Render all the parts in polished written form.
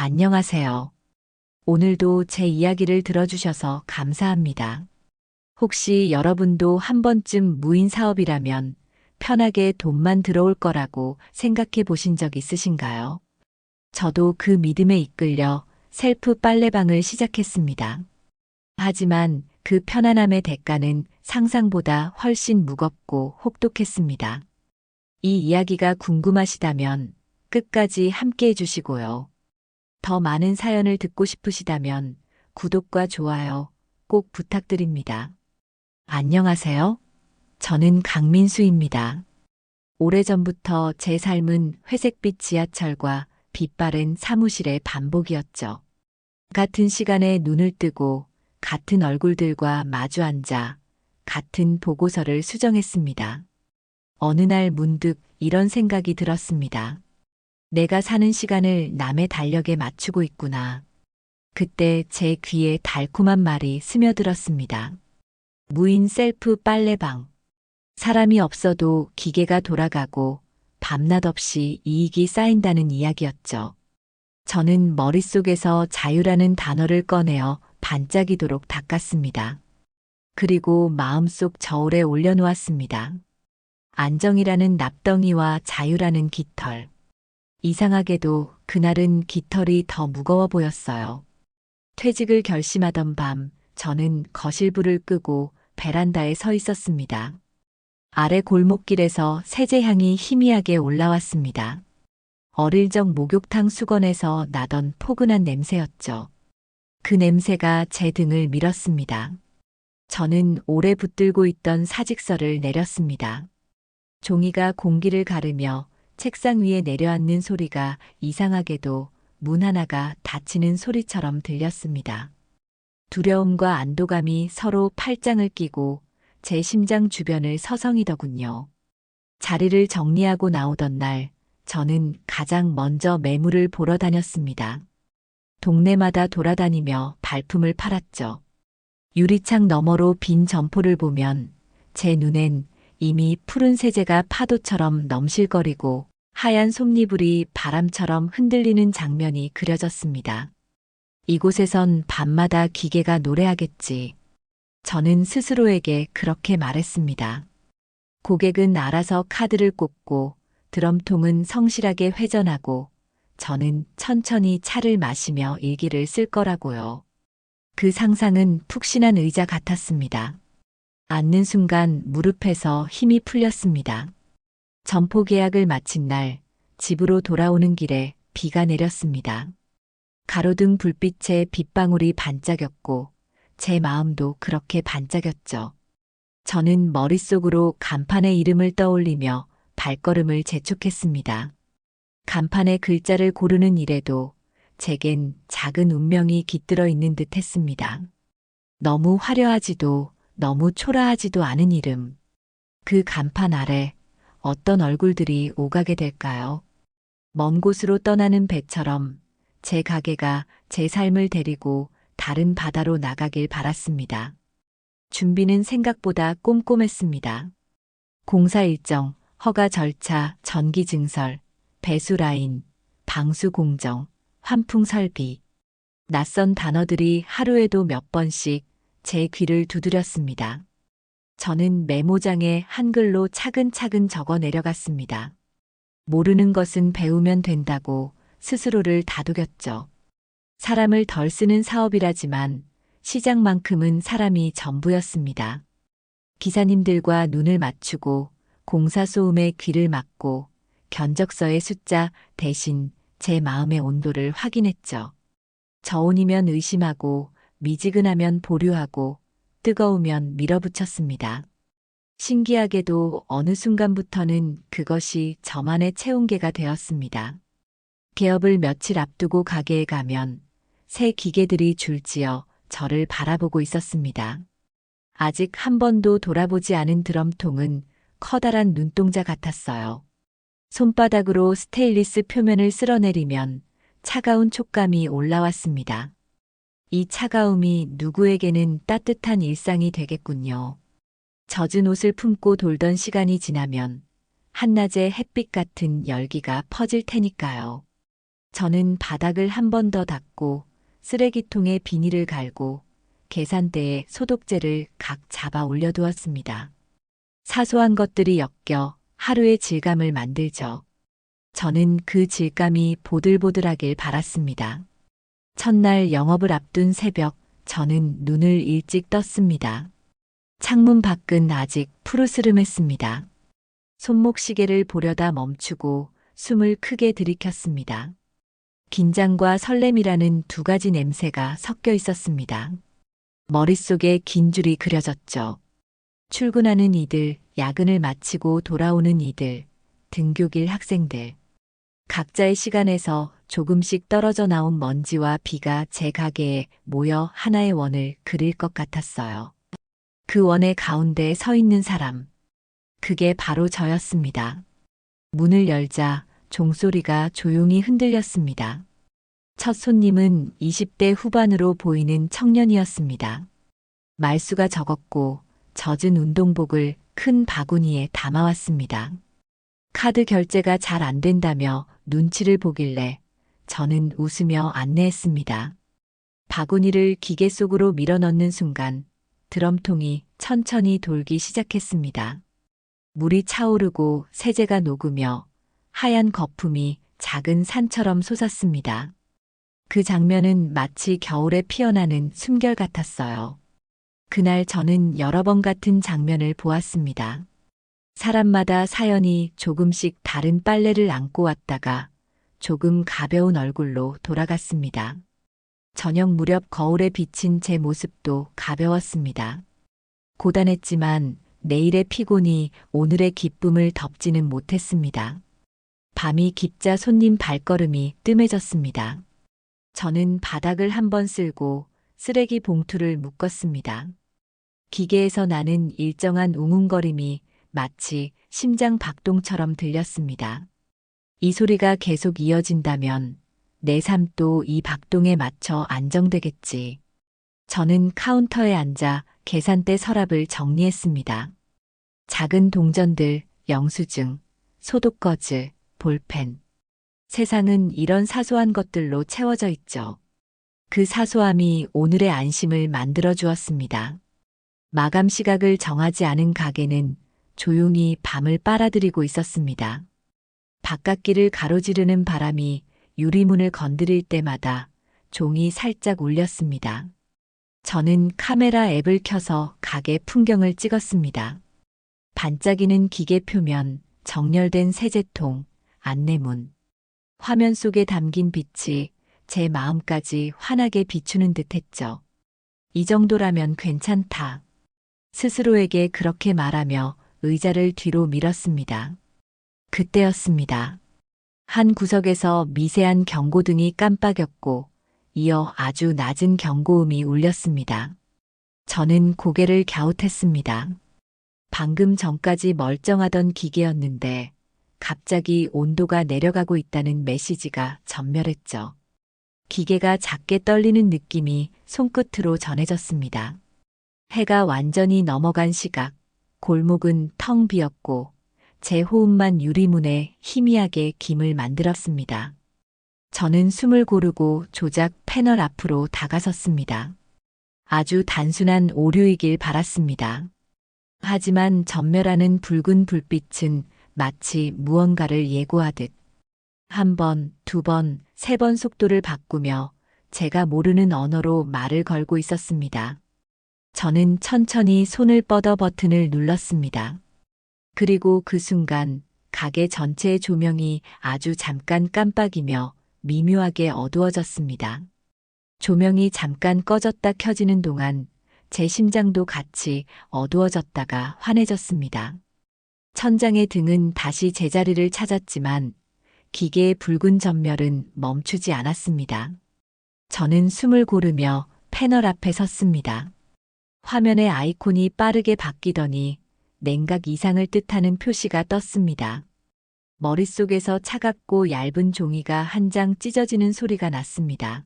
안녕하세요. 오늘도 제 이야기를 들어주셔서 감사합니다. 혹시 여러분도 한 번쯤 무인 사업이라면 편하게 돈만 들어올 거라고 생각해 보신 적 있으신가요? 저도 그 믿음에 이끌려 셀프 빨래방을 시작했습니다. 하지만 그 편안함의 대가는 상상보다 훨씬 무겁고 혹독했습니다. 이 이야기가 궁금하시다면 끝까지 함께 해주시고요. 더 많은 사연을 듣고 싶으시다면 구독과 좋아요 꼭 부탁드립니다. 안녕하세요. 저는 강민수입니다. 오래전부터 제 삶은 회색빛 지하철과 빛바랜 사무실의 반복이었죠. 같은 시간에 눈을 뜨고 같은 얼굴들과 마주 앉아 같은 보고서를 수정했습니다. 어느 날 문득 이런 생각이 들었습니다. 내가 사는 시간을 남의 달력에 맞추고 있구나. 그때 제 귀에 달콤한 말이 스며들었습니다. 무인 셀프 빨래방. 사람이 없어도 기계가 돌아가고 밤낮 없이 이익이 쌓인다는 이야기였죠. 저는 머릿속에서 자유라는 단어를 꺼내어 반짝이도록 닦았습니다. 그리고 마음속 저울에 올려놓았습니다. 안정이라는 납덩이와 자유라는 깃털. 이상하게도 그날은 깃털이 더 무거워 보였어요. 퇴직을 결심하던 밤, 저는 거실불을 끄고 베란다에 서 있었습니다. 아래 골목길에서 세제향이 희미하게 올라왔습니다. 어릴 적 목욕탕 수건에서 나던 포근한 냄새였죠. 그 냄새가 제 등을 밀었습니다. 저는 오래 붙들고 있던 사직서를 내렸습니다. 종이가 공기를 가르며 책상 위에 내려앉는 소리가 이상하게도 문 하나가 닫히는 소리처럼 들렸습니다. 두려움과 안도감이 서로 팔짱을 끼고 제 심장 주변을 서성이더군요. 자리를 정리하고 나오던 날, 저는 가장 먼저 매물을 보러 다녔습니다. 동네마다 돌아다니며 발품을 팔았죠. 유리창 너머로 빈 점포를 보면 제 눈엔 이미 푸른 세제가 파도처럼 넘실거리고 하얀 솜니불이 바람처럼 흔들리는 장면이 그려졌습니다. 이곳에선 밤마다 기계가 노래하겠지. 저는 스스로에게 그렇게 말했습니다. 고객은 알아서 카드를 꽂고 드럼통은 성실하게 회전하고 저는 천천히 차를 마시며 일기를 쓸 거라고요. 그 상상은 푹신한 의자 같았습니다. 앉는 순간 무릎에서 힘이 풀렸습니다. 점포 계약을 마친 날 집으로 돌아오는 길에 비가 내렸습니다. 가로등 불빛에 빗방울이 반짝였고 제 마음도 그렇게 반짝였죠. 저는 머릿속으로 간판의 이름을 떠올리며 발걸음을 재촉했습니다. 간판의 글자를 고르는 일에도 제겐 작은 운명이 깃들어 있는 듯 했습니다. 너무 화려하지도 너무 초라하지도 않은 이름. 그 간판 아래 어떤 얼굴들이 오가게 될까요? 먼 곳으로 떠나는 배처럼 제 가게가 제 삶을 데리고 다른 바다로 나가길 바랐습니다. 준비는 생각보다 꼼꼼했습니다. 공사 일정, 허가 절차, 전기 증설, 배수 라인, 방수 공정, 환풍 설비. 낯선 단어들이 하루에도 몇 번씩 제 귀를 두드렸습니다. 저는 메모장에 한글로 차근차근 적어 내려갔습니다. 모르는 것은 배우면 된다고 스스로를 다독였죠. 사람을 덜 쓰는 사업이라지만 시장만큼은 사람이 전부였습니다. 기사님들과 눈을 맞추고 공사 소음에 귀를 막고 견적서의 숫자 대신 제 마음의 온도를 확인했죠. 저온이면 의심하고 미지근하면 보류하고 뜨거우면 밀어붙였습니다. 신기하게도 어느 순간부터는 그것이 저만의 체온계가 되었습니다. 개업을 며칠 앞두고 가게에 가면 새 기계들이 줄지어 저를 바라보고 있었습니다. 아직 한 번도 돌아보지 않은 드럼통은 커다란 눈동자 같았어요. 손바닥으로 스테인리스 표면을 쓸어내리면 차가운 촉감이 올라왔습니다. 이 차가움이 누구에게는 따뜻한 일상이 되겠군요. 젖은 옷을 품고 돌던 시간이 지나면 한낮의 햇빛 같은 열기가 퍼질 테니까요. 저는 바닥을 한 번 더 닦고 쓰레기통에 비닐을 갈고 계산대에 소독제를 각 잡아 올려두었습니다. 사소한 것들이 엮여 하루의 질감을 만들죠. 저는 그 질감이 보들보들하길 바랐습니다. 첫날 영업을 앞둔 새벽, 저는 눈을 일찍 떴습니다. 창문 밖은 아직 푸르스름했습니다. 손목시계를 보려다 멈추고 숨을 크게 들이켰습니다. 긴장과 설렘이라는 두 가지 냄새가 섞여 있었습니다. 머릿속에 긴 줄이 그려졌죠. 출근하는 이들, 야근을 마치고 돌아오는 이들, 등교길 학생들. 각자의 시간에서 조금씩 떨어져 나온 먼지와 비가 제 가게에 모여 하나의 원을 그릴 것 같았어요. 그 원의 가운데 서 있는 사람. 그게 바로 저였습니다. 문을 열자 종소리가 조용히 흔들렸습니다. 첫 손님은 20대 후반으로 보이는 청년이었습니다. 말수가 적었고 젖은 운동복을 큰 바구니에 담아왔습니다. 카드 결제가 잘 안 된다며 눈치를 보길래 저는 웃으며 안내했습니다. 바구니를 기계 속으로 밀어넣는 순간 드럼통이 천천히 돌기 시작했습니다. 물이 차오르고 세제가 녹으며 하얀 거품이 작은 산처럼 솟았습니다. 그 장면은 마치 겨울에 피어나는 숨결 같았어요. 그날 저는 여러 번 같은 장면을 보았습니다. 사람마다 사연이 조금씩 다른 빨래를 안고 왔다가 조금 가벼운 얼굴로 돌아갔습니다. 저녁 무렵 거울에 비친 제 모습도 가벼웠습니다. 고단했지만 내일의 피곤이 오늘의 기쁨을 덮지는 못했습니다. 밤이 깊자 손님 발걸음이 뜸해졌습니다. 저는 바닥을 한번 쓸고 쓰레기 봉투를 묶었습니다. 기계에서 나는 일정한 웅웅거림이 마치 심장 박동처럼 들렸습니다. 이 소리가 계속 이어진다면 내 삶도 이 박동에 맞춰 안정되겠지. 저는 카운터에 앉아 계산대 서랍을 정리했습니다. 작은 동전들, 영수증, 소독거즈, 볼펜. 세상은 이런 사소한 것들로 채워져 있죠. 그 사소함이 오늘의 안심을 만들어 주었습니다. 마감 시각을 정하지 않은 가게는 조용히 밤을 빨아들이고 있었습니다. 바깥길을 가로지르는 바람이 유리문을 건드릴 때마다 종이 살짝 울렸습니다. 저는 카메라 앱을 켜서 가게 풍경을 찍었습니다. 반짝이는 기계 표면, 정렬된 세제통, 안내문. 화면 속에 담긴 빛이 제 마음까지 환하게 비추는 듯 했죠. 이 정도라면 괜찮다. 스스로에게 그렇게 말하며 의자를 뒤로 밀었습니다. 그때였습니다. 한 구석에서 미세한 경고등이 깜빡였고 이어 아주 낮은 경고음이 울렸습니다. 저는 고개를 갸웃했습니다. 방금 전까지 멀쩡하던 기계였는데 갑자기 온도가 내려가고 있다는 메시지가 전멸했죠. 기계가 작게 떨리는 느낌이 손끝으로 전해졌습니다. 해가 완전히 넘어간 시각, 골목은 텅 비었고 제 호흡만 유리문에 희미하게 김을 만들었습니다. 저는 숨을 고르고 조작 패널 앞으로 다가섰습니다. 아주 단순한 오류이길 바랐습니다. 하지만 전멸하는 붉은 불빛은 마치 무언가를 예고하듯 한 번, 두 번, 세 번 속도를 바꾸며 제가 모르는 언어로 말을 걸고 있었습니다. 저는 천천히 손을 뻗어 버튼을 눌렀습니다. 그리고 그 순간 가게 전체의 조명이 아주 잠깐 깜빡이며 미묘하게 어두워졌습니다. 조명이 잠깐 꺼졌다 켜지는 동안 제 심장도 같이 어두워졌다가 환해졌습니다. 천장의 등은 다시 제자리를 찾았지만 기계의 붉은 전멸은 멈추지 않았습니다. 저는 숨을 고르며 패널 앞에 섰습니다. 화면의 아이콘이 빠르게 바뀌더니 냉각 이상을 뜻하는 표시가 떴습니다. 머릿속에서 차갑고 얇은 종이가 한 장 찢어지는 소리가 났습니다.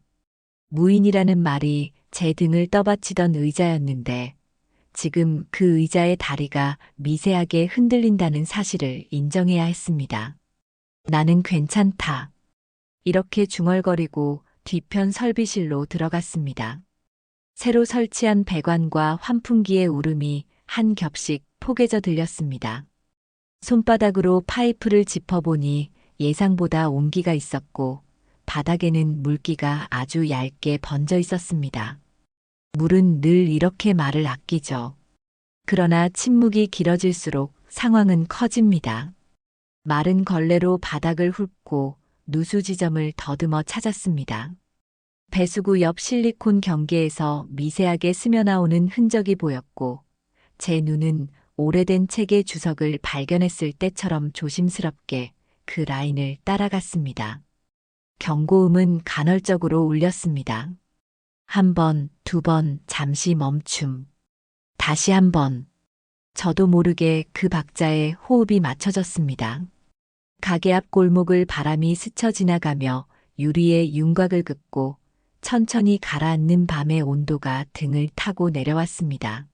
무인이라는 말이 제 등을 떠받치던 의자였는데 지금 그 의자의 다리가 미세하게 흔들린다는 사실을 인정해야 했습니다. 나는 괜찮다. 이렇게 중얼거리고 뒤편 설비실로 들어갔습니다. 새로 설치한 배관과 환풍기의 울음이 한 겹씩 포개져 들렸습니다. 손바닥으로 파이프를 짚어보니 예상보다 온기가 있었고 바닥에는 물기가 아주 얇게 번져 있었습니다. 물은 늘 이렇게 말을 아끼죠. 그러나 침묵이 길어질수록 상황은 커집니다. 마른 걸레로 바닥을 훑고 누수 지점을 더듬어 찾았습니다. 배수구 옆 실리콘 경계에서 미세하게 스며나오는 흔적이 보였고 제 눈은 오래된 책의 주석을 발견했을 때처럼 조심스럽게 그 라인을 따라갔습니다. 경고음은 간헐적으로 울렸습니다. 한 번, 두 번, 잠시 멈춤. 다시 한 번. 저도 모르게 그 박자에 호흡이 맞춰졌습니다. 가게 앞 골목을 바람이 스쳐 지나가며 유리에 윤곽을 긋고 천천히 가라앉는 밤의 온도가 등을 타고 내려왔습니다.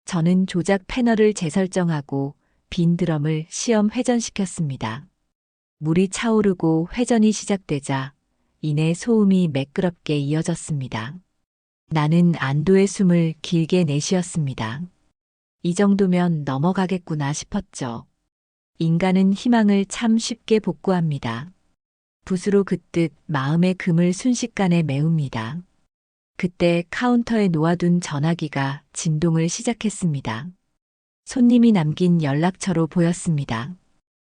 저는 조작 패널을 재설정하고 빈 드럼을 시험 회전시켰습니다. 물이 차오르고 회전이 시작되자 이내 소음이 매끄럽게 이어졌습니다. 나는 안도의 숨을 길게 내쉬었습니다. 이 정도면 넘어가겠구나 싶었죠. 인간은 희망을 참 쉽게 복구합니다. 붓으로 긋듯 마음의 금을 순식간에 메웁니다. 그때 카운터에 놓아둔 전화기가 진동을 시작했습니다. 손님이 남긴 연락처로 보였습니다.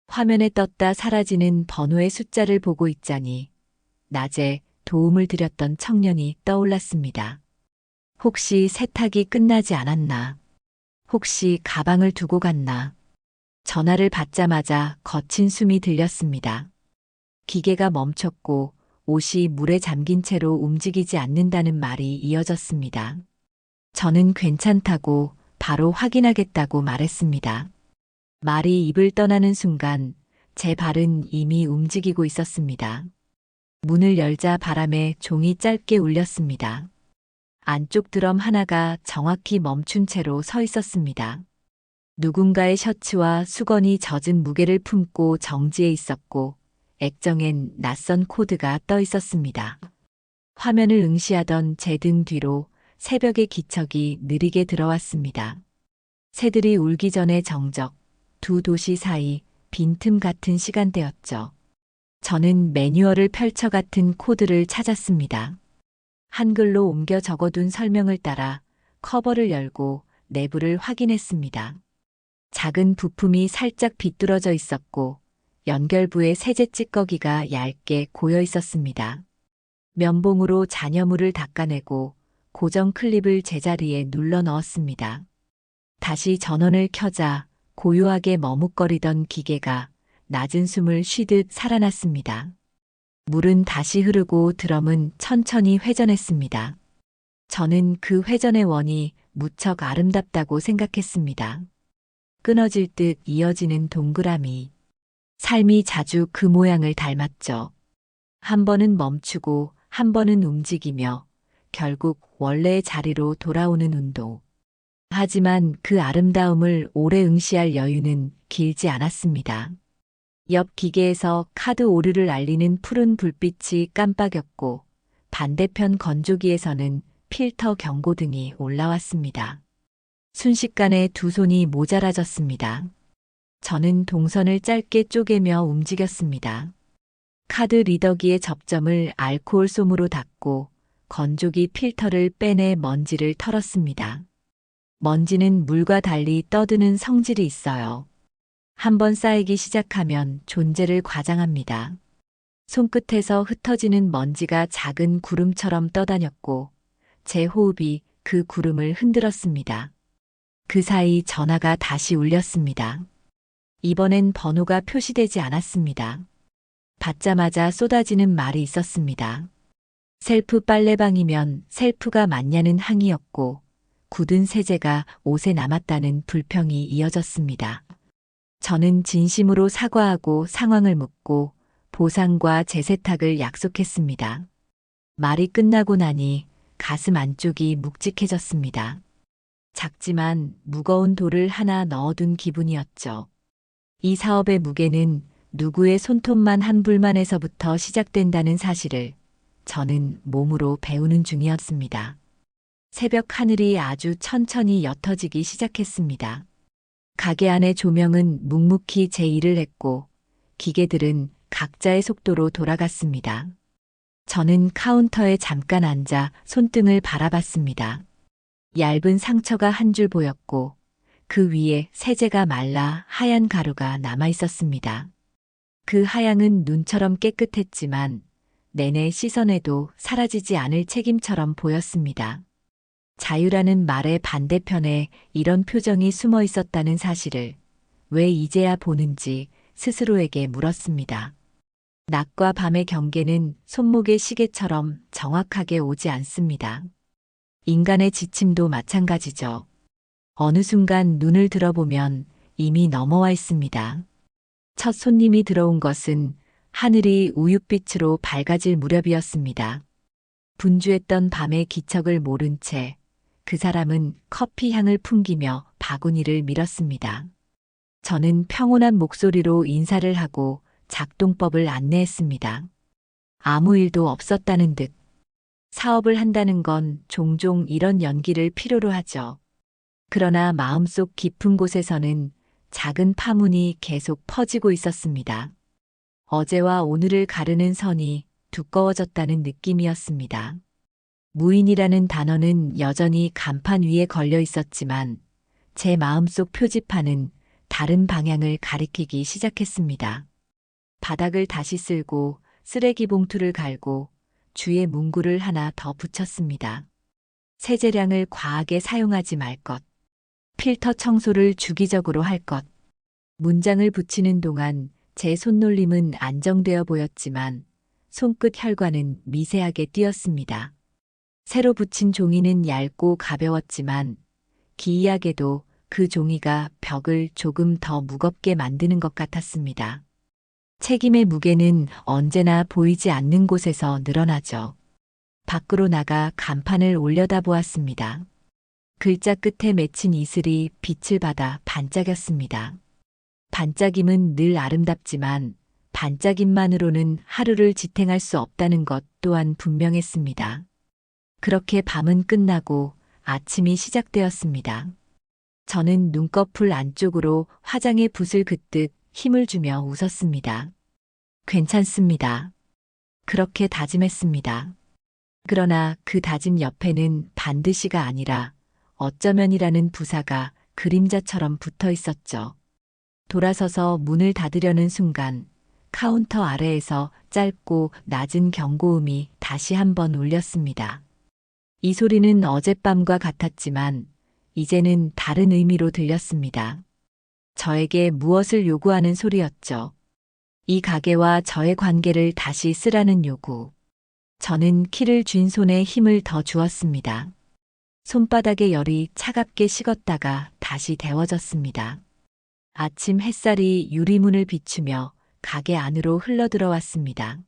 화면에 떴다 사라지는 번호의 숫자를 보고 있자니 낮에 도움을 드렸던 청년이 떠올랐습니다. 혹시 세탁이 끝나지 않았나? 혹시 가방을 두고 갔나? 전화를 받자마자 거친 숨이 들렸습니다. 기계가 멈췄고 옷이 물에 잠긴 채로 움직이지 않는다는 말이 이어졌습니다. 저는 괜찮다고 바로 확인하겠다고 말했습니다. 말이 입을 떠나는 순간 제 발은 이미 움직이고 있었습니다. 문을 열자 바람에 종이 짧게 울렸습니다. 안쪽 드럼 하나가 정확히 멈춘 채로 서 있었습니다. 누군가의 셔츠와 수건이 젖은 무게를 품고 정지해 있었고 액정엔 낯선 코드가 떠 있었습니다. 화면을 응시하던 제 등 뒤로 새벽의 기척이 느리게 들어왔습니다. 새들이 울기 전에 정적, 두 도시 사이 빈틈 같은 시간대였죠. 저는 매뉴얼을 펼쳐 같은 코드를 찾았습니다. 한글로 옮겨 적어둔 설명을 따라 커버를 열고 내부를 확인했습니다. 작은 부품이 살짝 비뚤어져 있었고 연결부에 세제 찌꺼기가 얇게 고여 있었습니다. 면봉으로 잔여물을 닦아내고 고정 클립을 제자리에 눌러 넣었습니다. 다시 전원을 켜자 고요하게 머뭇거리던 기계가 낮은 숨을 쉬듯 살아났습니다. 물은 다시 흐르고 드럼은 천천히 회전했습니다. 저는 그 회전의 원이 무척 아름답다고 생각했습니다. 끊어질 듯 이어지는 동그라미. 삶이 자주 그 모양을 닮았죠. 한 번은 멈추고 한 번은 움직이며 결국 원래의 자리로 돌아오는 운동. 하지만 그 아름다움을 오래 응시할 여유는 길지 않았습니다. 옆 기계에서 카드 오류를 알리는 푸른 불빛이 깜빡였고 반대편 건조기에서는 필터 경고등이 올라왔습니다. 순식간에 두 손이 모자라졌습니다. 저는 동선을 짧게 쪼개며 움직였습니다. 카드 리더기의 접점을 알코올 솜으로 닦고 건조기 필터를 빼내 먼지를 털었습니다. 먼지는 물과 달리 떠드는 성질이 있어요. 한번 쌓이기 시작하면 존재를 과장합니다. 손끝에서 흩어지는 먼지가 작은 구름처럼 떠다녔고 제 호흡이 그 구름을 흔들었습니다. 그 사이 전화가 다시 울렸습니다. 이번엔 번호가 표시되지 않았습니다. 받자마자 쏟아지는 말이 있었습니다. 셀프 빨래방이면 셀프가 맞냐는 항의였고 굳은 세제가 옷에 남았다는 불평이 이어졌습니다. 저는 진심으로 사과하고 상황을 묻고 보상과 재세탁을 약속했습니다. 말이 끝나고 나니 가슴 안쪽이 묵직해졌습니다. 작지만 무거운 돌을 하나 넣어둔 기분이었죠. 이 사업의 무게는 누구의 손톱만 한 불만에서부터 시작된다는 사실을 저는 몸으로 배우는 중이었습니다. 새벽 하늘이 아주 천천히 옅어지기 시작했습니다. 가게 안의 조명은 묵묵히 제 일을 했고 기계들은 각자의 속도로 돌아갔습니다. 저는 카운터에 잠깐 앉아 손등을 바라봤습니다. 얇은 상처가 한 줄 보였고 그 위에 세제가 말라 하얀 가루가 남아 있었습니다. 그 하양은 눈처럼 깨끗했지만 내내 씻어내도 사라지지 않을 책임처럼 보였습니다. 자유라는 말의 반대편에 이런 표정이 숨어 있었다는 사실을 왜 이제야 보는지 스스로에게 물었습니다. 낮과 밤의 경계는 손목의 시계처럼 정확하게 오지 않습니다. 인간의 지침도 마찬가지죠. 어느 순간 눈을 들어보면 이미 넘어와 있습니다. 첫 손님이 들어온 것은 하늘이 우윳빛으로 밝아질 무렵이었습니다. 분주했던 밤의 기척을 모른 채 그 사람은 커피 향을 풍기며 바구니를 밀었습니다. 저는 평온한 목소리로 인사를 하고 작동법을 안내했습니다. 아무 일도 없었다는 듯. 사업을 한다는 건 종종 이런 연기를 필요로 하죠. 그러나 마음속 깊은 곳에서는 작은 파문이 계속 퍼지고 있었습니다. 어제와 오늘을 가르는 선이 두꺼워졌다는 느낌이었습니다. 무인이라는 단어는 여전히 간판 위에 걸려 있었지만 제 마음속 표지판은 다른 방향을 가리키기 시작했습니다. 바닥을 다시 쓸고 쓰레기 봉투를 갈고 주에 문구를 하나 더 붙였습니다. 세제량을 과하게 사용하지 말 것. 필터 청소를 주기적으로 할 것. 문장을 붙이는 동안 제 손놀림은 안정되어 보였지만 손끝 혈관은 미세하게 뛰었습니다. 새로 붙인 종이는 얇고 가벼웠지만 기이하게도 그 종이가 벽을 조금 더 무겁게 만드는 것 같았습니다. 책임의 무게는 언제나 보이지 않는 곳에서 늘어나죠. 밖으로 나가 간판을 올려다보았습니다. 글자 끝에 맺힌 이슬이 빛을 받아 반짝였습니다. 반짝임은 늘 아름답지만 반짝임만으로는 하루를 지탱할 수 없다는 것 또한 분명했습니다. 그렇게 밤은 끝나고 아침이 시작되었습니다. 저는 눈꺼풀 안쪽으로 화장의 붓을 긋듯 힘을 주며 웃었습니다. 괜찮습니다. 그렇게 다짐했습니다. 그러나 그 다짐 옆에는 반드시가 아니라 어쩌면이라는 부사가 그림자처럼 붙어 있었죠. 돌아서서 문을 닫으려는 순간 카운터 아래에서 짧고 낮은 경고음이 다시 한번 울렸습니다. 이 소리는 어젯밤과 같았지만 이제는 다른 의미로 들렸습니다. 저에게 무엇을 요구하는 소리였죠. 이 가게와 저의 관계를 다시 쓰라는 요구. 저는 키를 쥔 손에 힘을 더 주었습니다. 손바닥의 열이 차갑게 식었다가 다시 데워졌습니다. 아침 햇살이 유리문을 비추며 가게 안으로 흘러들어왔습니다.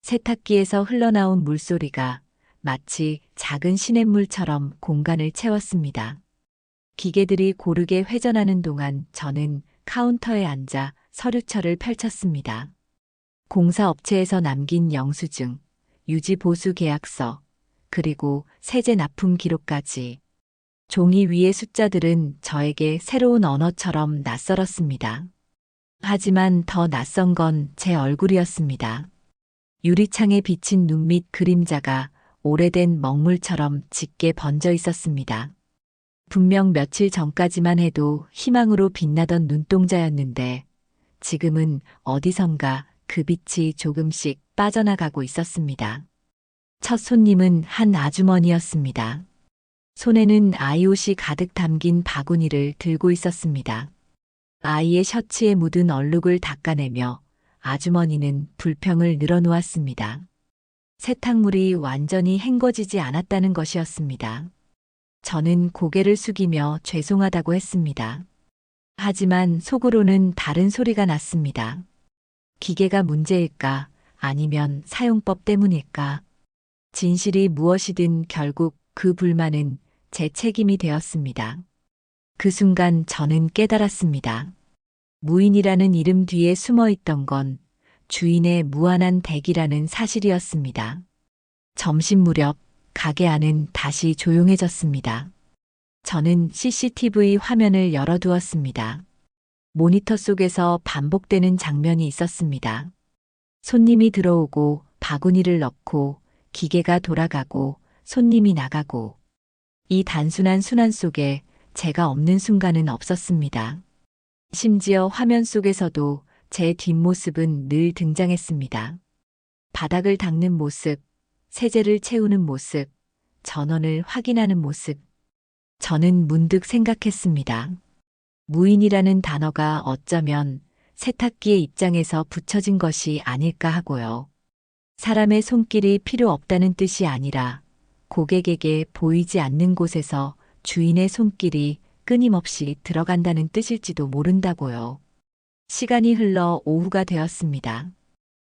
세탁기에서 흘러나온 물소리가 마치 작은 시냇물처럼 공간을 채웠습니다. 기계들이 고르게 회전하는 동안 저는 카운터에 앉아 서류철을 펼쳤습니다. 공사업체에서 남긴 영수증, 유지보수 계약서, 그리고 세제 납품 기록까지. 종이 위의 숫자들은 저에게 새로운 언어처럼 낯설었습니다. 하지만 더 낯선 건 제 얼굴이었습니다. 유리창에 비친 눈밑 그림자가 오래된 먹물처럼 짙게 번져 있었습니다. 분명 며칠 전까지만 해도 희망으로 빛나던 눈동자였는데 지금은 어디선가 그 빛이 조금씩 빠져나가고 있었습니다. 첫 손님은 한 아주머니였습니다. 손에는 아이 옷이 가득 담긴 바구니를 들고 있었습니다. 아이의 셔츠에 묻은 얼룩을 닦아내며 아주머니는 불평을 늘어놓았습니다. 세탁물이 완전히 헹궈지지 않았다는 것이었습니다. 저는 고개를 숙이며 죄송하다고 했습니다. 하지만 속으로는 다른 소리가 났습니다. 기계가 문제일까? 아니면 사용법 때문일까? 진실이 무엇이든 결국 그 불만은 제 책임이 되었습니다. 그 순간 저는 깨달았습니다. 무인이라는 이름 뒤에 숨어 있던 건 주인의 무한한 대기라는 사실이었습니다. 점심 무렵 가게 안은 다시 조용해졌습니다. 저는 CCTV 화면을 열어두었습니다. 모니터 속에서 반복되는 장면이 있었습니다. 손님이 들어오고 바구니를 넣고 기계가 돌아가고 손님이 나가고 이 단순한 순환 속에 제가 없는 순간은 없었습니다. 심지어 화면 속에서도 제 뒷모습은 늘 등장했습니다. 바닥을 닦는 모습, 세제를 채우는 모습, 전원을 확인하는 모습. 저는 문득 생각했습니다. 무인이라는 단어가 어쩌면 세탁기의 입장에서 붙여진 것이 아닐까 하고요. 사람의 손길이 필요 없다는 뜻이 아니라 고객에게 보이지 않는 곳에서 주인의 손길이 끊임없이 들어간다는 뜻일지도 모른다고요. 시간이 흘러 오후가 되었습니다.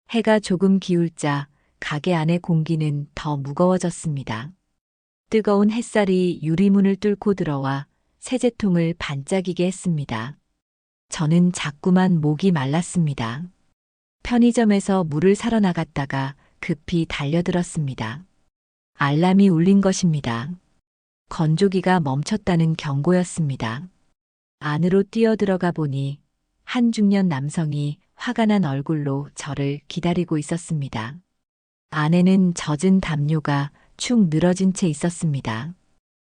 해가 조금 기울자 가게 안의 공기는 더 무거워졌습니다. 뜨거운 햇살이 유리문을 뚫고 들어와 세제통을 반짝이게 했습니다. 저는 자꾸만 목이 말랐습니다. 편의점에서 물을 사러 나갔다가 급히 달려들었습니다. 알람이 울린 것입니다. 건조기가 멈췄다는 경고였습니다. 안으로 뛰어들어가 보니 한 중년 남성이 화가 난 얼굴로 저를 기다리고 있었습니다. 안에는 젖은 담요가 축 늘어진 채 있었습니다.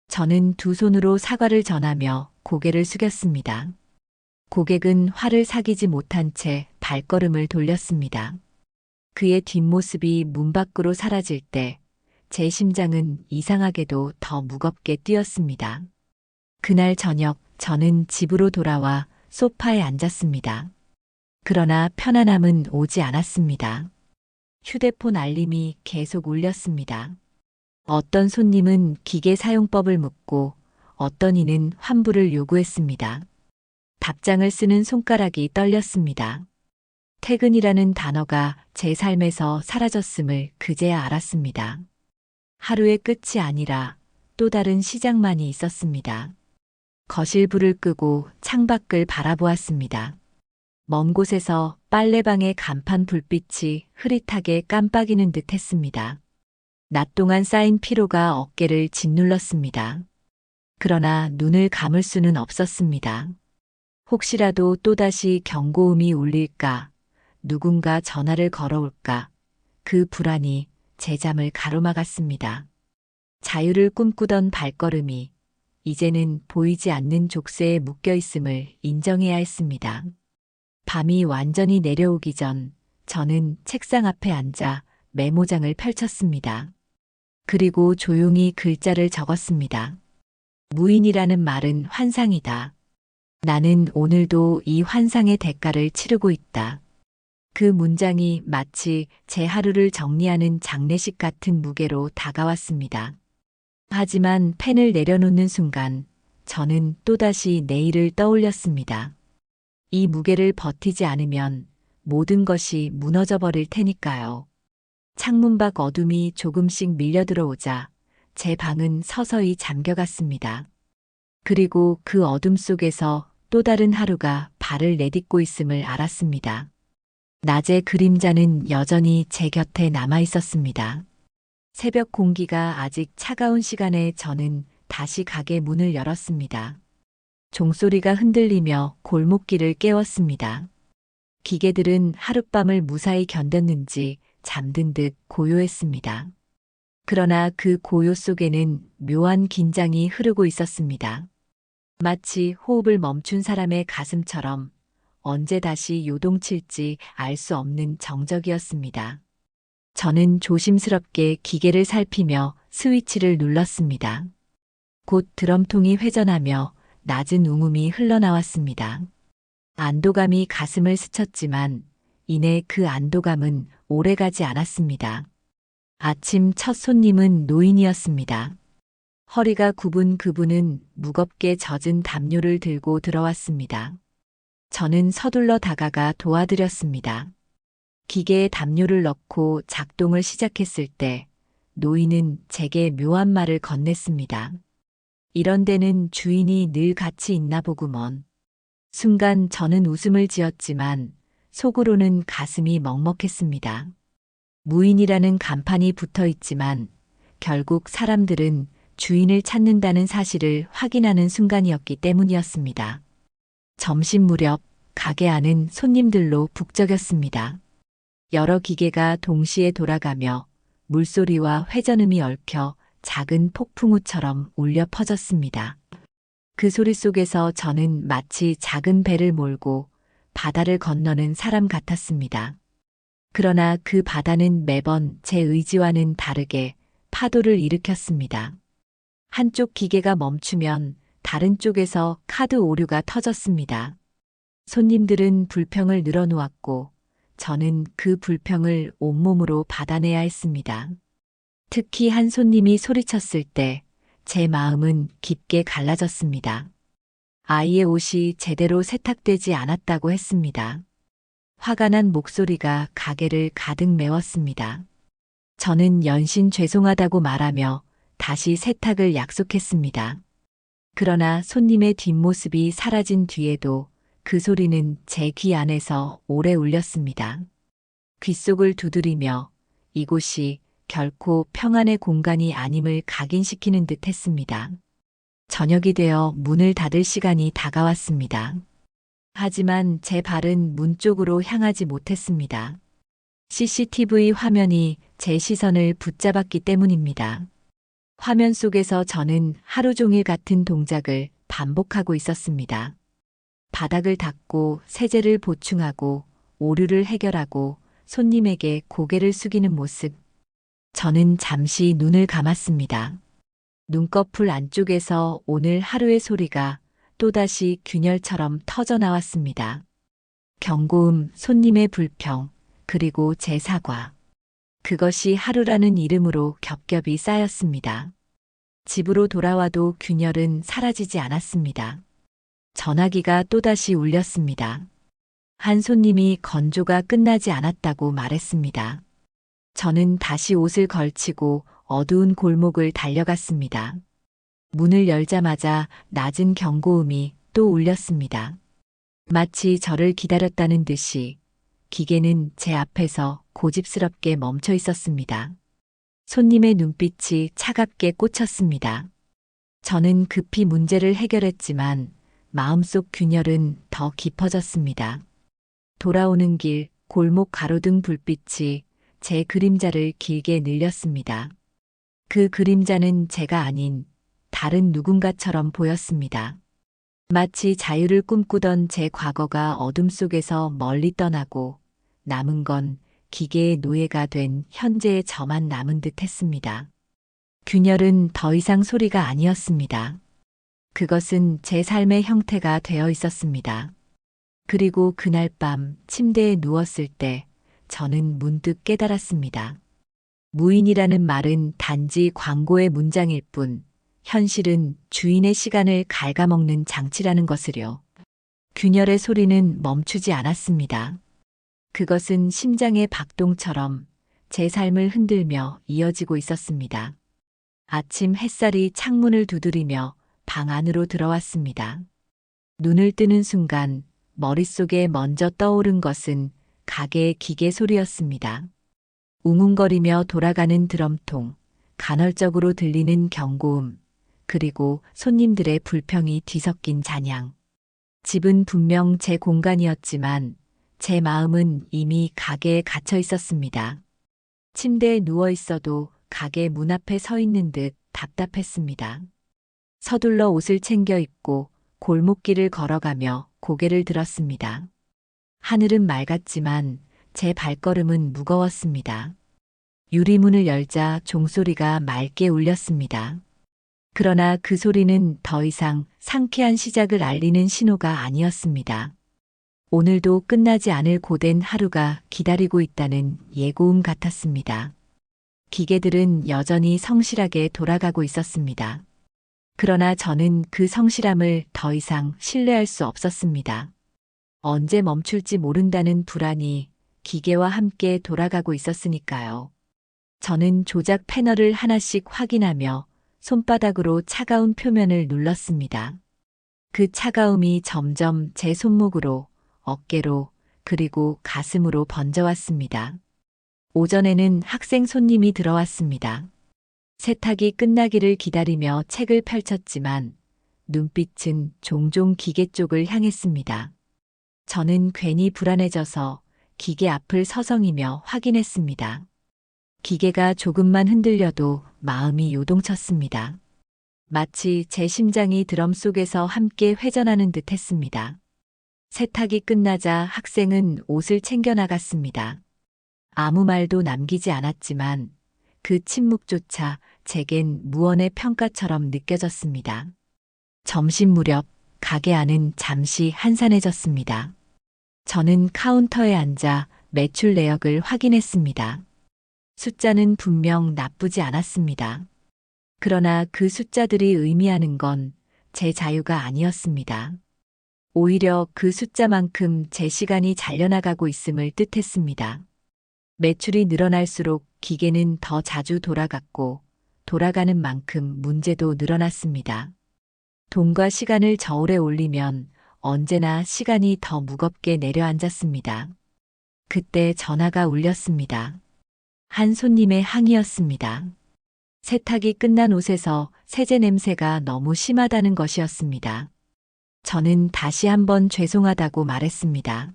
저는 두 손으로 사과를 전하며 고개를 숙였습니다. 고객은 화를 사귀지 못한 채 발걸음을 돌렸습니다. 그의 뒷모습이 문 밖으로 사라질 때 제 심장은 이상하게도 더 무겁게 뛰었습니다. 그날 저녁 저는 집으로 돌아와 소파에 앉았습니다. 그러나 편안함은 오지 않았습니다. 휴대폰 알림이 계속 울렸습니다. 어떤 손님은 기계 사용법을 묻고 어떤 이는 환불을 요구했습니다. 답장을 쓰는 손가락이 떨렸습니다. 퇴근이라는 단어가 제 삶에서 사라졌음을 그제야 알았습니다. 하루의 끝이 아니라 또 다른 시작만이 있었습니다. 거실 불을 끄고 창밖을 바라보았습니다. 먼 곳에서 빨래방의 간판 불빛이 흐릿하게 깜빡이는 듯 했습니다. 낮 동안 쌓인 피로가 어깨를 짓눌렀습니다. 그러나 눈을 감을 수는 없었습니다. 혹시라도 또다시 경고음이 울릴까, 누군가 전화를 걸어올까, 그 불안이 제 잠을 가로막았습니다. 자유를 꿈꾸던 발걸음이 이제는 보이지 않는 족쇄에 묶여 있음을 인정해야 했습니다. 밤이 완전히 내려오기 전 저는 책상 앞에 앉아 메모장을 펼쳤습니다. 그리고 조용히 글자를 적었습니다. 무인이라는 말은 환상이다. 나는 오늘도 이 환상의 대가를 치르고 있다. 그 문장이 마치 제 하루를 정리하는 장례식 같은 무게로 다가왔습니다. 하지만 펜을 내려놓는 순간 저는 또다시 내일을 떠올렸습니다. 이 무게를 버티지 않으면 모든 것이 무너져 버릴 테니까요. 창문 밖 어둠이 조금씩 밀려 들어오자 제 방은 서서히 잠겨갔습니다. 그리고 그 어둠 속에서 또 다른 하루가 발을 내딛고 있음을 알았습니다. 낮의 그림자는 여전히 제 곁에 남아 있었습니다. 새벽 공기가 아직 차가운 시간에 저는 다시 가게 문을 열었습니다. 종소리가 흔들리며 골목길을 깨웠습니다. 기계들은 하룻밤을 무사히 견뎠는지 잠든 듯 고요했습니다. 그러나 그 고요 속에는 묘한 긴장이 흐르고 있었습니다. 마치 호흡을 멈춘 사람의 가슴처럼 언제 다시 요동칠지 알 수 없는 정적이었습니다. 저는 조심스럽게 기계를 살피며 스위치를 눌렀습니다. 곧 드럼통이 회전하며 낮은 웅음이 흘러나왔습니다. 안도감이 가슴을 스쳤지만 이내 그 안도감은 오래가지 않았습니다. 아침 첫 손님은 노인이었습니다. 허리가 굽은 그분은 무겁게 젖은 담요를 들고 들어왔습니다. 저는 서둘러 다가가 도와드렸습니다. 기계에 담요를 넣고 작동을 시작했을 때 노인은 제게 묘한 말을 건넸습니다. 이런 데는 주인이 늘 같이 있나 보구먼. 순간 저는 웃음을 지었지만 속으로는 가슴이 먹먹했습니다. 무인이라는 간판이 붙어 있지만 결국 사람들은 주인을 찾는다는 사실을 확인하는 순간이었기 때문이었습니다. 점심 무렵 가게 안은 손님들로 북적였습니다. 여러 기계가 동시에 돌아가며 물소리와 회전음이 얽혀 작은 폭풍우처럼 울려 퍼졌습니다. 그 소리 속에서 저는 마치 작은 배를 몰고 바다를 건너는 사람 같았습니다. 그러나 그 바다는 매번 제 의지와는 다르게 파도를 일으켰습니다. 한쪽 기계가 멈추면 다른 쪽에서 카드 오류가 터졌습니다. 손님들은 불평을 늘어놓았고 저는 그 불평을 온몸으로 받아내야 했습니다. 특히 한 손님이 소리쳤을 때 제 마음은 깊게 갈라졌습니다. 아이의 옷이 제대로 세탁되지 않았다고 했습니다. 화가 난 목소리가 가게를 가득 메웠습니다. 저는 연신 죄송하다고 말하며 다시 세탁을 약속했습니다. 그러나 손님의 뒷모습이 사라진 뒤에도 그 소리는 제 귀 안에서 오래 울렸습니다. 귓속을 두드리며 이곳이 결코 평안의 공간이 아님을 각인시키는 듯 했습니다. 저녁이 되어 문을 닫을 시간이 다가왔습니다. 하지만 제 발은 문 쪽으로 향하지 못했습니다. CCTV 화면이 제 시선을 붙잡았기 때문입니다. 화면 속에서 저는 하루 종일 같은 동작을 반복하고 있었습니다. 바닥을 닦고 세제를 보충하고 오류를 해결하고 손님에게 고개를 숙이는 모습. 저는 잠시 눈을 감았습니다. 눈꺼풀 안쪽에서 오늘 하루의 소리가 또다시 균열처럼 터져 나왔습니다. 경고음, 손님의 불평, 그리고 제 사과. 그것이 하루라는 이름으로 겹겹이 쌓였습니다. 집으로 돌아와도 균열은 사라지지 않았습니다. 전화기가 또다시 울렸습니다. 한 손님이 건조가 끝나지 않았다고 말했습니다. 저는 다시 옷을 걸치고 어두운 골목을 달려갔습니다. 문을 열자마자 낮은 경고음이 또 울렸습니다. 마치 저를 기다렸다는 듯이 기계는 제 앞에서 고집스럽게 멈춰 있었습니다. 손님의 눈빛이 차갑게 꽂혔습니다. 저는 급히 문제를 해결했지만 마음속 균열은 더 깊어졌습니다. 돌아오는 길, 골목 가로등 불빛이 제 그림자를 길게 늘렸습니다. 그 그림자는 제가 아닌 다른 누군가처럼 보였습니다. 마치 자유를 꿈꾸던 제 과거가 어둠 속에서 멀리 떠나고 남은 건 기계의 노예가 된 현재의 저만 남은 듯 했습니다. 균열은 더 이상 소리가 아니었습니다. 그것은 제 삶의 형태가 되어 있었습니다. 그리고 그날 밤 침대에 누웠을 때 저는 문득 깨달았습니다. 무인이라는 말은 단지 광고의 문장일 뿐 현실은 주인의 시간을 갉아먹는 장치라는 것을요. 균열의 소리는 멈추지 않았습니다. 그것은 심장의 박동처럼 제 삶을 흔들며 이어지고 있었습니다. 아침 햇살이 창문을 두드리며 방 안으로 들어왔습니다. 눈을 뜨는 순간 머릿속에 먼저 떠오른 것은 가게의 기계 소리였습니다. 웅웅거리며 돌아가는 드럼통, 간헐적으로 들리는 경고음, 그리고 손님들의 불평이 뒤섞인 잔향. 집은 분명 제 공간이었지만 제 마음은 이미 가게에 갇혀 있었습니다. 침대에 누워 있어도 가게 문 앞에 서 있는 듯 답답했습니다. 서둘러 옷을 챙겨 입고 골목길을 걸어가며 고개를 들었습니다. 하늘은 맑았지만 제 발걸음은 무거웠습니다. 유리문을 열자 종소리가 맑게 울렸습니다. 그러나 그 소리는 더 이상 상쾌한 시작을 알리는 신호가 아니었습니다. 오늘도 끝나지 않을 고된 하루가 기다리고 있다는 예고음 같았습니다. 기계들은 여전히 성실하게 돌아가고 있었습니다. 그러나 저는 그 성실함을 더 이상 신뢰할 수 없었습니다. 언제 멈출지 모른다는 불안이 기계와 함께 돌아가고 있었으니까요. 저는 조작 패널을 하나씩 확인하며 손바닥으로 차가운 표면을 눌렀습니다. 그 차가움이 점점 제 손목으로, 어깨로, 그리고 가슴으로 번져왔습니다. 오전에는 학생 손님이 들어왔습니다. 세탁이 끝나기를 기다리며 책을 펼쳤지만 눈빛은 종종 기계 쪽을 향했습니다. 저는 괜히 불안해져서 기계 앞을 서성이며 확인했습니다. 기계가 조금만 흔들려도 마음이 요동쳤습니다. 마치 제 심장이 드럼 속에서 함께 회전하는 듯 했습니다. 세탁이 끝나자 학생은 옷을 챙겨 나갔습니다. 아무 말도 남기지 않았지만 그 침묵조차 제겐 무언의 평가처럼 느껴졌습니다. 점심 무렵 가게 안은 잠시 한산해졌습니다. 저는 카운터에 앉아 매출 내역을 확인했습니다. 숫자는 분명 나쁘지 않았습니다. 그러나 그 숫자들이 의미하는 건 제 자유가 아니었습니다. 오히려 그 숫자만큼 제 시간이 잘려나가고 있음을 뜻했습니다. 매출이 늘어날수록 기계는 더 자주 돌아갔고 돌아가는 만큼 문제도 늘어났습니다. 돈과 시간을 저울에 올리면 언제나 시간이 더 무겁게 내려앉았습니다. 그때 전화가 울렸습니다. 한 손님의 항의였습니다. 세탁이 끝난 옷에서 세제 냄새가 너무 심하다는 것이었습니다. 저는 다시 한번 죄송하다고 말했습니다.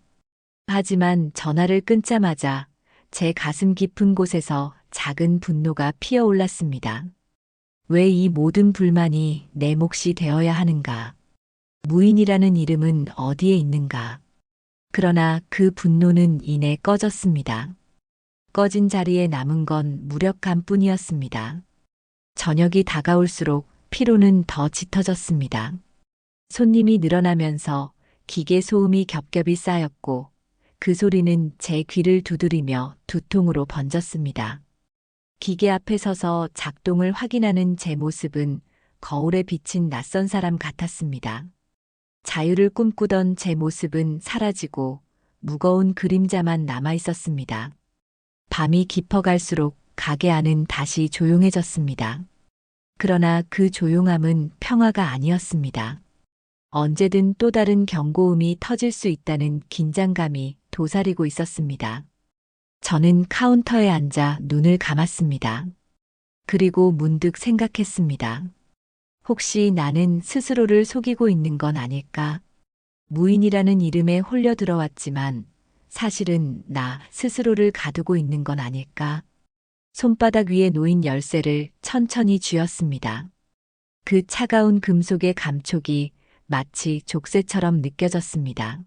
하지만 전화를 끊자마자 제 가슴 깊은 곳에서 작은 분노가 피어올랐습니다. 왜 이 모든 불만이 내 몫이 되어야 하는가? 무인이라는 이름은 어디에 있는가? 그러나 그 분노는 이내 꺼졌습니다. 꺼진 자리에 남은 건 무력감뿐이었습니다. 저녁이 다가올수록 피로는 더 짙어졌습니다. 손님이 늘어나면서 기계 소음이 겹겹이 쌓였고 그 소리는 제 귀를 두드리며 두통으로 번졌습니다. 기계 앞에 서서 작동을 확인하는 제 모습은 거울에 비친 낯선 사람 같았습니다. 자유를 꿈꾸던 제 모습은 사라지고 무거운 그림자만 남아 있었습니다. 밤이 깊어갈수록 가게 안은 다시 조용해졌습니다. 그러나 그 조용함은 평화가 아니었습니다. 언제든 또 다른 경고음이 터질 수 있다는 긴장감이 도사리고 있었습니다. 저는 카운터에 앉아 눈을 감았습니다. 그리고 문득 생각했습니다. 혹시 나는 스스로를 속이고 있는 건 아닐까? 무인이라는 이름에 홀려 들어왔지만 사실은 나 스스로를 가두고 있는 건 아닐까? 손바닥 위에 놓인 열쇠를 천천히 쥐었습니다. 그 차가운 금속의 감촉이 마치 족쇄처럼 느껴졌습니다.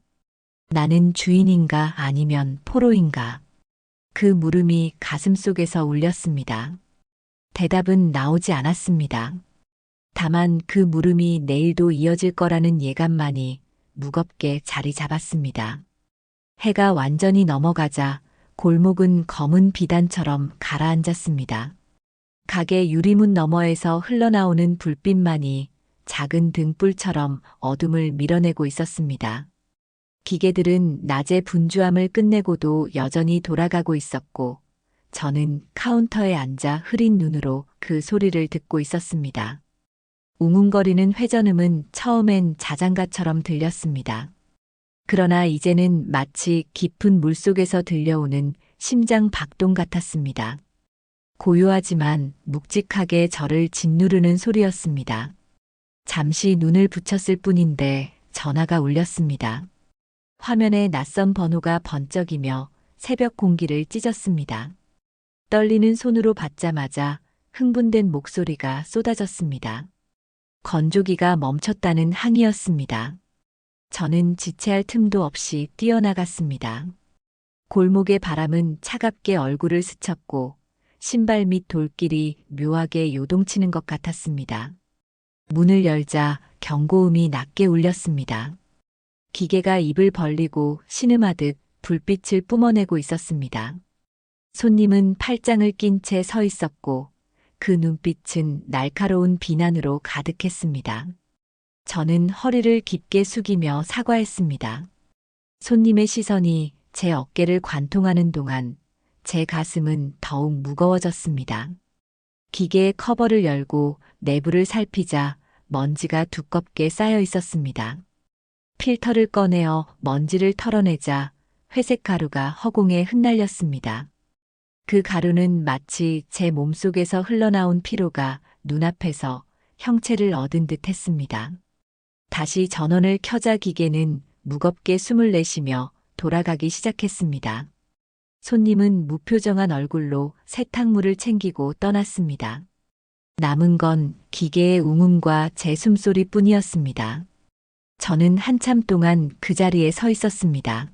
나는 주인인가 아니면 포로인가? 그 물음이 가슴속에서 울렸습니다. 대답은 나오지 않았습니다. 다만 그 물음이 내일도 이어질 거라는 예감만이 무겁게 자리 잡았습니다. 해가 완전히 넘어가자 골목은 검은 비단처럼 가라앉았습니다. 가게 유리문 너머에서 흘러나오는 불빛만이 작은 등불처럼 어둠을 밀어내고 있었습니다. 기계들은 낮의 분주함을 끝내고도 여전히 돌아가고 있었고, 저는 카운터에 앉아 흐린 눈으로 그 소리를 듣고 있었습니다. 웅웅거리는 회전음은 처음엔 자장가처럼 들렸습니다. 그러나 이제는 마치 깊은 물속에서 들려오는 심장 박동 같았습니다. 고요하지만 묵직하게 저를 짓누르는 소리였습니다. 잠시 눈을 붙였을 뿐인데 전화가 울렸습니다. 화면에 낯선 번호가 번쩍이며 새벽 공기를 찢었습니다. 떨리는 손으로 받자마자 흥분된 목소리가 쏟아졌습니다. 건조기가 멈췄다는 항의였습니다. 저는 지체할 틈도 없이 뛰어나갔습니다. 골목의 바람은 차갑게 얼굴을 스쳤고 신발 밑 돌길이 묘하게 요동치는 것 같았습니다. 문을 열자 경고음이 낮게 울렸습니다. 기계가 입을 벌리고 신음하듯 불빛을 뿜어내고 있었습니다. 손님은 팔짱을 낀 채 서 있었고 그 눈빛은 날카로운 비난으로 가득했습니다. 저는 허리를 깊게 숙이며 사과했습니다. 손님의 시선이 제 어깨를 관통하는 동안 제 가슴은 더욱 무거워졌습니다. 기계의 커버를 열고 내부를 살피자 먼지가 두껍게 쌓여 있었습니다. 필터를 꺼내어 먼지를 털어내자 회색 가루가 허공에 흩날렸습니다. 그 가루는 마치 제 몸속에서 흘러나온 피로가 눈앞에서 형체를 얻은 듯 했습니다. 다시 전원을 켜자 기계는 무겁게 숨을 내쉬며 돌아가기 시작했습니다. 손님은 무표정한 얼굴로 세탁물을 챙기고 떠났습니다. 남은 건 기계의 웅음과 제 숨소리뿐이었습니다. 저는 한참 동안 그 자리에 서 있었습니다.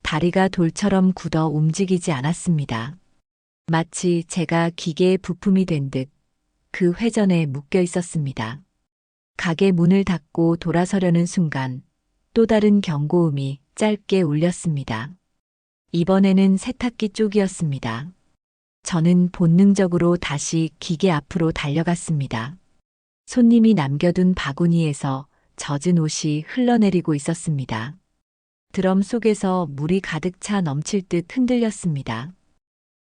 다리가 돌처럼 굳어 움직이지 않았습니다. 마치 제가 기계의 부품이 된 듯 그 회전에 묶여 있었습니다. 가게 문을 닫고 돌아서려는 순간 또 다른 경고음이 짧게 울렸습니다. 이번에는 세탁기 쪽이었습니다. 저는 본능적으로 다시 기계 앞으로 달려갔습니다. 손님이 남겨둔 바구니에서 젖은 옷이 흘러내리고 있었습니다. 드럼 속에서 물이 가득 차 넘칠 듯 흔들렸습니다.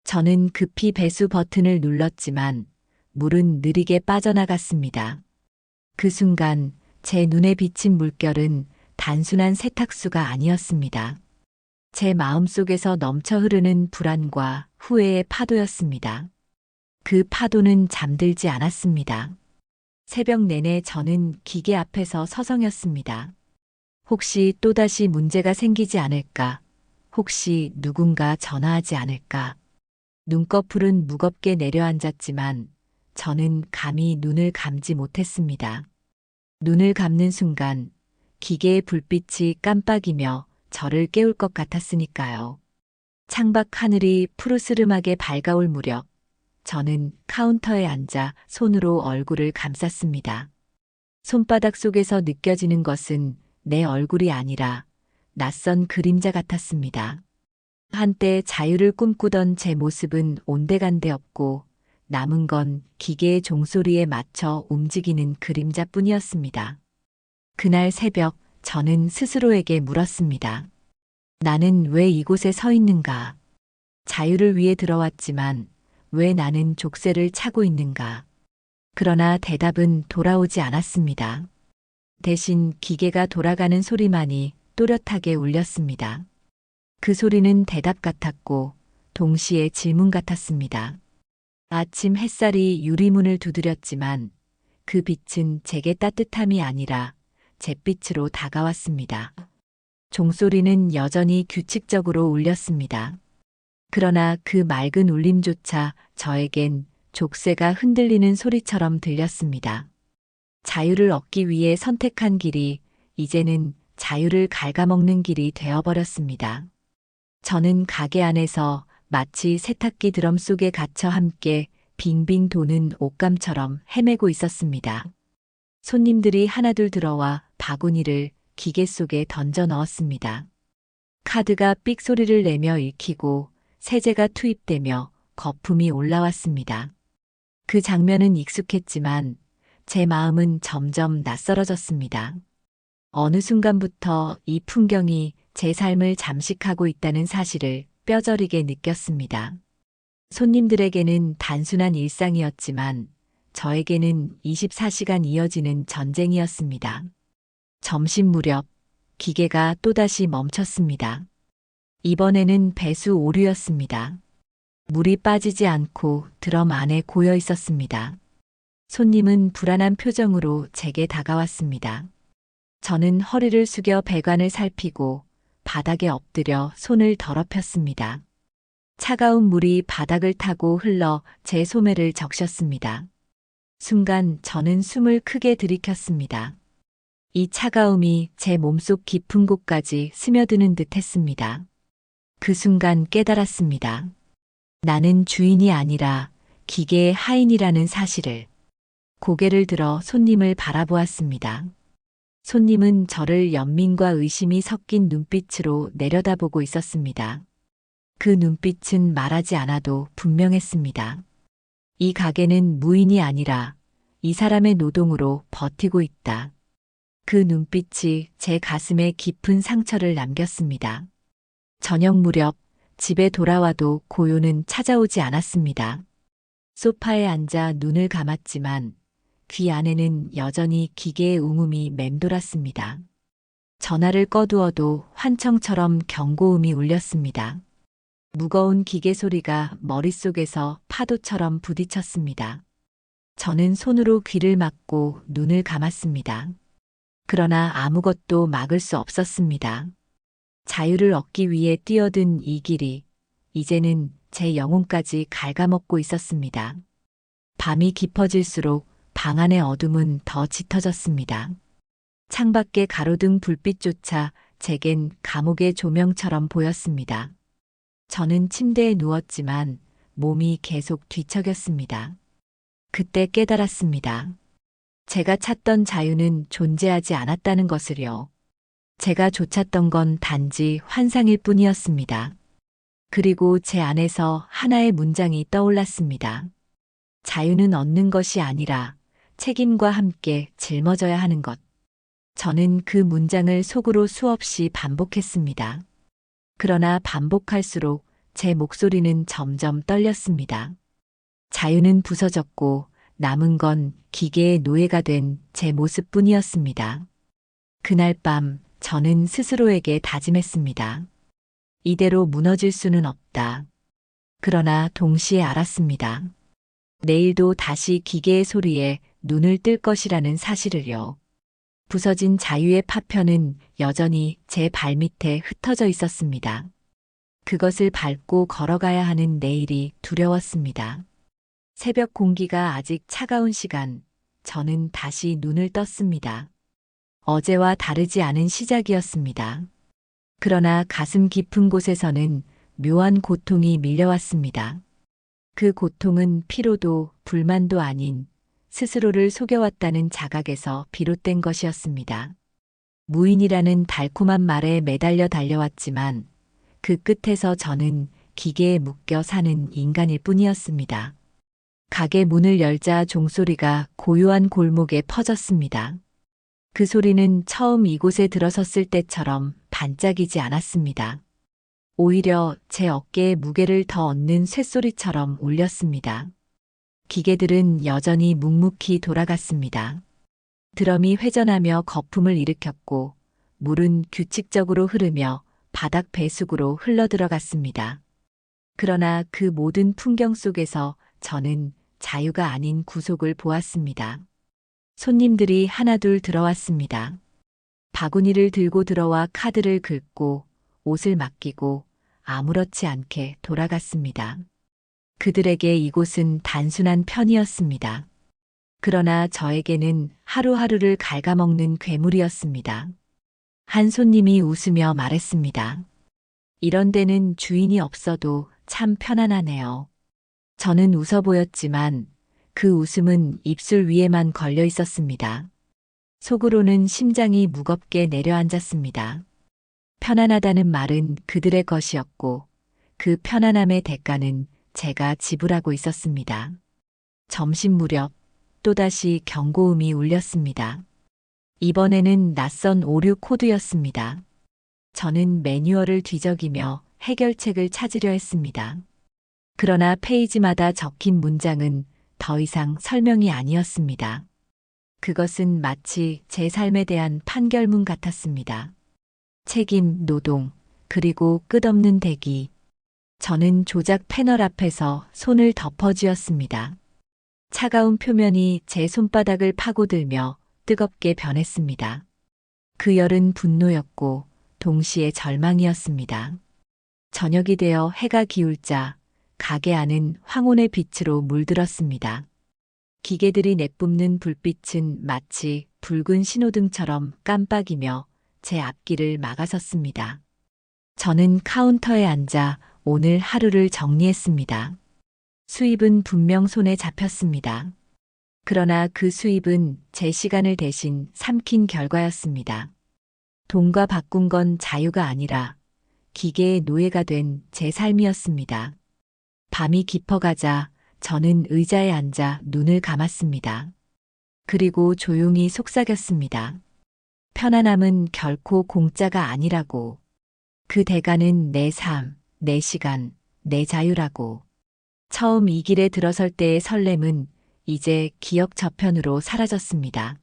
저는 급히 배수 버튼을 눌렀지만 물은 느리게 빠져나갔습니다. 그 순간 제 눈에 비친 물결은 단순한 세탁수가 아니었습니다. 제 마음속에서 넘쳐 흐르는 불안과 후회의 파도였습니다. 그 파도는 잠들지 않았습니다. 새벽 내내 저는 기계 앞에서 서성였습니다. 혹시 또다시 문제가 생기지 않을까? 혹시 누군가 전화하지 않을까? 눈꺼풀은 무겁게 내려앉았지만 저는 감히 눈을 감지 못했습니다. 눈을 감는 순간 기계의 불빛이 깜빡이며 저를 깨울 것 같았으니까요. 창밖 하늘이 푸르스름하게 밝아올 무렵 저는 카운터에 앉아 손으로 얼굴을 감쌌습니다. 손바닥 속에서 느껴지는 것은 내 얼굴이 아니라 낯선 그림자 같았습니다. 한때 자유를 꿈꾸던 제 모습은 온데간데 없고 남은 건 기계의 종소리에 맞춰 움직이는 그림자뿐이었습니다. 그날 새벽 저는 스스로에게 물었습니다. 나는 왜 이곳에 서 있는가? 자유를 위해 들어왔지만 왜 나는 족쇄를 차고 있는가? 그러나 대답은 돌아오지 않았습니다. 대신 기계가 돌아가는 소리만이 또렷하게 울렸습니다. 그 소리는 대답 같았고 동시에 질문 같았습니다. 아침 햇살이 유리문을 두드렸지만 그 빛은 제게 따뜻함이 아니라 잿빛으로 다가왔습니다. 종소리는 여전히 규칙적으로 울렸습니다. 그러나 그 맑은 울림조차 저에겐 족쇄가 흔들리는 소리처럼 들렸습니다. 자유를 얻기 위해 선택한 길이 이제는 자유를 갉아먹는 길이 되어버렸습니다. 저는 가게 안에서 마치 세탁기 드럼 속에 갇혀 함께 빙빙 도는 옷감처럼 헤매고 있었습니다. 손님들이 하나둘 들어와 바구니를 기계 속에 던져 넣었습니다. 카드가 삑 소리를 내며 읽히고 세제가 투입되며 거품이 올라왔습니다. 그 장면은 익숙했지만 제 마음은 점점 낯설어졌습니다. 어느 순간부터 이 풍경이 제 삶을 잠식하고 있다는 사실을 뼈저리게 느꼈습니다. 손님들에게는 단순한 일상이었지만 저에게는 24시간 이어지는 전쟁이었습니다. 점심 무렵 기계가 또다시 멈췄습니다. 이번에는 배수 오류였습니다. 물이 빠지지 않고 드럼 안에 고여 있었습니다. 손님은 불안한 표정으로 제게 다가왔습니다. 저는 허리를 숙여 배관을 살피고 바닥에 엎드려 손을 더럽혔습니다. 차가운 물이 바닥을 타고 흘러 제 소매를 적셨습니다. 순간 저는 숨을 크게 들이켰습니다. 이 차가움이 제 몸속 깊은 곳까지 스며드는 듯 했습니다. 그 순간 깨달았습니다. 나는 주인이 아니라 기계의 하인이라는 사실을. 고개를 들어 손님을 바라보았습니다. 손님은 저를 연민과 의심이 섞인 눈빛으로 내려다보고 있었습니다. 그 눈빛은 말하지 않아도 분명했습니다. 이 가게는 무인이 아니라 이 사람의 노동으로 버티고 있다. 그 눈빛이 제 가슴에 깊은 상처를 남겼습니다. 저녁 무렵 집에 돌아와도 고요는 찾아오지 않았습니다. 소파에 앉아 눈을 감았지만 귀 안에는 여전히 기계의 웅음이 맴돌았습니다. 전화를 꺼두어도 환청처럼 경고음이 울렸습니다. 무거운 기계 소리가 머릿속에서 파도처럼 부딪혔습니다. 저는 손으로 귀를 막고 눈을 감았습니다. 그러나 아무것도 막을 수 없었습니다. 자유를 얻기 위해 뛰어든 이 길이 이제는 제 영혼까지 갉아먹고 있었습니다. 밤이 깊어질수록 방 안의 어둠은 더 짙어졌습니다. 창밖의 가로등 불빛조차 제겐 감옥의 조명처럼 보였습니다. 저는 침대에 누웠지만 몸이 계속 뒤척였습니다. 그때 깨달았습니다. 제가 찾던 자유는 존재하지 않았다는 것을요. 제가 쫓았던 건 단지 환상일 뿐이었습니다. 그리고 제 안에서 하나의 문장이 떠올랐습니다. 자유는 얻는 것이 아니라 책임과 함께 짊어져야 하는 것. 저는 그 문장을 속으로 수없이 반복했습니다. 그러나 반복할수록 제 목소리는 점점 떨렸습니다. 자유는 부서졌고 남은 건 기계의 노예가 된 제 모습뿐이었습니다. 그날 밤 저는 스스로에게 다짐했습니다. 이대로 무너질 수는 없다. 그러나 동시에 알았습니다. 내일도 다시 기계의 소리에 눈을 뜰 것이라는 사실을요. 부서진 자유의 파편은 여전히 제 발밑에 흩어져 있었습니다. 그것을 밟고 걸어가야 하는 내일이 두려웠습니다. 새벽 공기가 아직 차가운 시간, 저는 다시 눈을 떴습니다. 어제와 다르지 않은 시작이었습니다. 그러나 가슴 깊은 곳에서는 묘한 고통이 밀려왔습니다. 그 고통은 피로도 불만도 아닌 스스로를 속여왔다는 자각에서 비롯된 것이었습니다. 무인이라는 달콤한 말에 매달려 달려왔지만 그 끝에서 저는 기계에 묶여 사는 인간일 뿐이었습니다. 가게 문을 열자 종소리가 고요한 골목에 퍼졌습니다. 그 소리는 처음 이곳에 들어섰을 때처럼 반짝이지 않았습니다. 오히려 제 어깨에 무게를 더 얻는 쇳소리처럼 울렸습니다. 기계들은 여전히 묵묵히 돌아갔습니다. 드럼이 회전하며 거품을 일으켰고 물은 규칙적으로 흐르며 바닥 배수구로 흘러들어갔습니다. 그러나 그 모든 풍경 속에서 저는 자유가 아닌 구속을 보았습니다. 손님들이 하나둘 들어왔습니다. 바구니를 들고 들어와 카드를 긁고 옷을 맡기고 아무렇지 않게 돌아갔습니다. 그들에게 이곳은 단순한 편이었습니다. 그러나 저에게는 하루하루를 갉아먹는 괴물이었습니다. 한 손님이 웃으며 말했습니다. 이런 데는 주인이 없어도 참 편안하네요. 저는 웃어 보였지만 그 웃음은 입술 위에만 걸려 있었습니다. 속으로는 심장이 무겁게 내려앉았습니다. 편안하다는 말은 그들의 것이었고 그 편안함의 대가는 제가 지불하고 있었습니다. 점심 무렵 또다시 경고음이 울렸습니다. 이번에는 낯선 오류 코드였습니다. 저는 매뉴얼을 뒤적이며 해결책을 찾으려 했습니다. 그러나 페이지마다 적힌 문장은 더 이상 설명이 아니었습니다. 그것은 마치 제 삶에 대한 판결문 같았습니다. 책임, 노동, 그리고 끝없는 대기. 저는 조작 패널 앞에서 손을 덮어쥐었습니다. 차가운 표면이 제 손바닥을 파고들며 뜨겁게 변했습니다. 그 열은 분노였고 동시에 절망이었습니다. 저녁이 되어 해가 기울자 가게 안은 황혼의 빛으로 물들었습니다. 기계들이 내뿜는 불빛은 마치 붉은 신호등처럼 깜빡이며 제 앞길을 막아섰습니다. 저는 카운터에 앉아 오늘 하루를 정리했습니다. 수입은 분명 손에 잡혔습니다. 그러나 그 수입은 제 시간을 대신 삼킨 결과였습니다. 돈과 바꾼 건 자유가 아니라 기계의 노예가 된 제 삶이었습니다. 밤이 깊어가자 저는 의자에 앉아 눈을 감았습니다. 그리고 조용히 속삭였습니다. 편안함은 결코 공짜가 아니라고. 그 대가는 내 삶, 내 시간, 내 자유라고. 처음 이 길에 들어설 때의 설렘은 이제 기억 저편으로 사라졌습니다.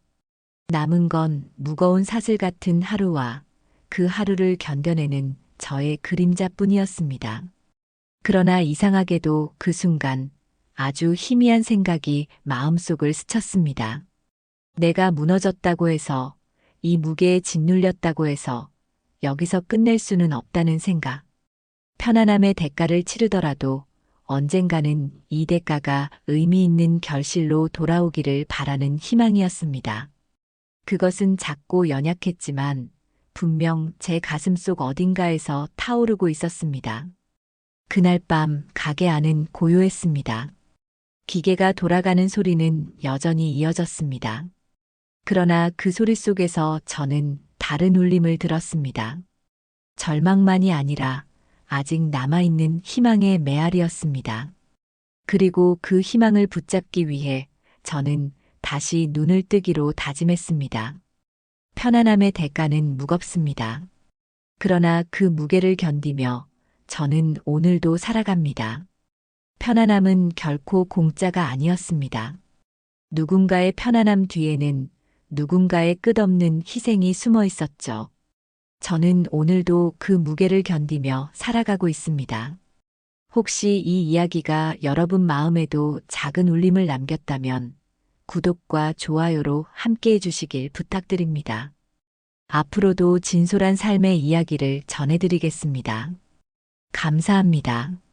남은 건 무거운 사슬 같은 하루와 그 하루를 견뎌내는 저의 그림자뿐이었습니다. 그러나 이상하게도 그 순간 아주 희미한 생각이 마음속을 스쳤습니다. 내가 무너졌다고 해서, 이 무게에 짓눌렸다고 해서 여기서 끝낼 수는 없다는 생각. 편안함의 대가를 치르더라도 언젠가는 이 대가가 의미 있는 결실로 돌아오기를 바라는 희망이었습니다. 그것은 작고 연약했지만 분명 제 가슴속 어딘가에서 타오르고 있었습니다. 그날 밤 가게 안은 고요했습니다. 기계가 돌아가는 소리는 여전히 이어졌습니다. 그러나 그 소리 속에서 저는 다른 울림을 들었습니다. 절망만이 아니라 아직 남아있는 희망의 메아리였습니다. 그리고 그 희망을 붙잡기 위해 저는 다시 눈을 뜨기로 다짐했습니다. 편안함의 대가는 무겁습니다. 그러나 그 무게를 견디며 저는 오늘도 살아갑니다. 편안함은 결코 공짜가 아니었습니다. 누군가의 편안함 뒤에는 누군가의 끝없는 희생이 숨어 있었죠. 저는 오늘도 그 무게를 견디며 살아가고 있습니다. 혹시 이 이야기가 여러분 마음에도 작은 울림을 남겼다면 구독과 좋아요로 함께 해주시길 부탁드립니다. 앞으로도 진솔한 삶의 이야기를 전해드리겠습니다. 감사합니다.